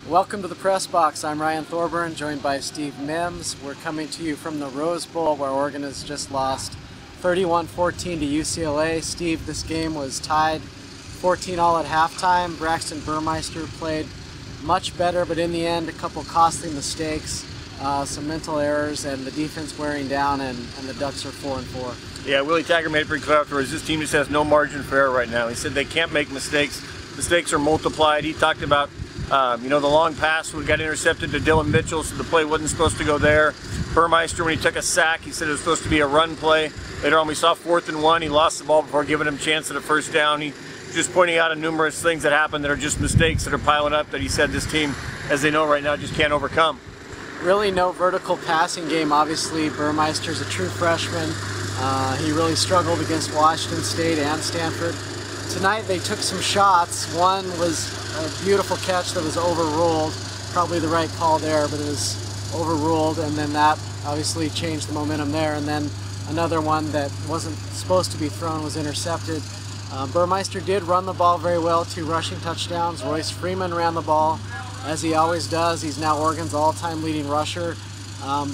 Welcome to the Press Box. I'm Ryan Thorburn, joined by Steve Mims. We're coming to you from the Rose Bowl, where Oregon has just lost 31-14 to UCLA. Steve, this game was tied 14-all at halftime. Braxton Burmeister played much better, but in the end, a couple costly mistakes, some mental errors, and the defense wearing down, and the Ducks are 4-4. Yeah, Willie Taggart made it pretty clear afterwards. This team just has no margin for error right now. He said they can't make mistakes. Mistakes are multiplied. He talked about the long pass we got intercepted to Dylan Mitchell, so the play wasn't supposed to go there. Burmeister, when he took a sack, he said it was supposed to be a run play. Later on, we saw 4th and 1. He lost the ball before giving him a chance at a first down. He just pointing out numerous things that happened that are just mistakes that are piling up that he said this team, as they know right now, just can't overcome. Really no vertical passing game. Obviously, Burmeister's a true freshman. He really struggled against Washington State and Stanford. Tonight they took some shots. One was a beautiful catch that was overruled. Probably the right call there, but it was overruled, and then that obviously changed the momentum there. And then another one that wasn't supposed to be thrown was intercepted. Burmeister did run the ball very well, 2 rushing touchdowns. Royce Freeman ran the ball, as he always does. He's now Oregon's all-time leading rusher.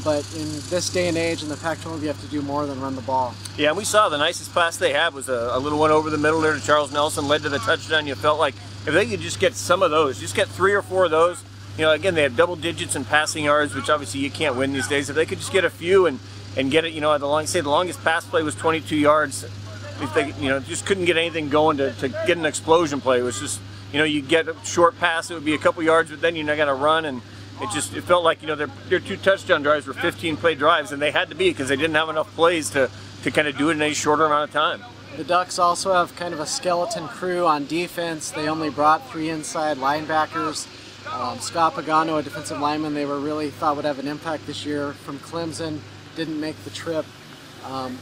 But in this day and age in the Pac-12, you have to do more than run the ball. Yeah, and we saw the nicest pass they had was a little one over the middle there to Charles Nelson, led to the touchdown. You felt like if they could just get some of those, just get 3 or 4 of those, again, they have double digits in passing yards, which obviously you can't win these days. If they could just get a few and get it, the longest pass play was 22 yards. If they, just couldn't get anything going to get an explosion play. It was just, you get a short pass, it would be a couple yards, but then you're not going to run, and it felt like, their 2 touchdown drives were 15-play drives, and they had to be because they didn't have enough plays to kind of do it in a shorter amount of time. The Ducks also have kind of a skeleton crew on defense. They only brought 3 inside linebackers. Scott Pagano, a defensive lineman they really thought would have an impact this year from Clemson, didn't make the trip. And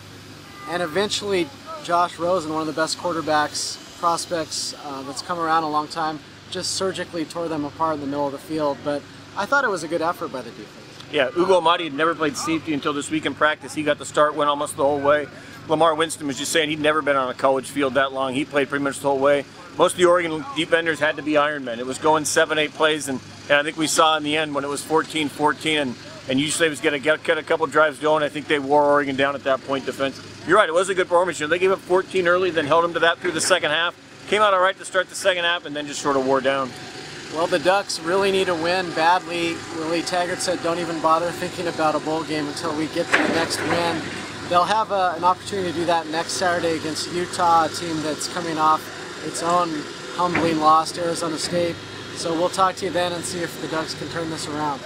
eventually Josh Rosen, one of the best quarterbacks prospects that's come around a long time, just surgically tore them apart in the middle of the field. But I thought it was a good effort by the defense. Yeah, Ugo Amadi had never played safety until this week in practice. He got the start, went almost the whole way. Lamar Winston was just saying he'd never been on a college field that long. He played pretty much the whole way. Most of the Oregon defenders had to be Ironmen. It was going 7-8 plays, and I think we saw in the end when it was 14-14, and UCLA was going to get a couple drives going. I think they wore Oregon down at that point defense. You're right, it was a good performance. They gave up 14 early, then held them to that through the second half. Came out all right to start the second half, and then just sort of wore down. Well, the Ducks really need a win badly. Willie Taggart said don't even bother thinking about a bowl game until we get to the next win. They'll have an opportunity to do that next Saturday against Utah, a team that's coming off its own humbling loss to Arizona State. So we'll talk to you then and see if the Ducks can turn this around.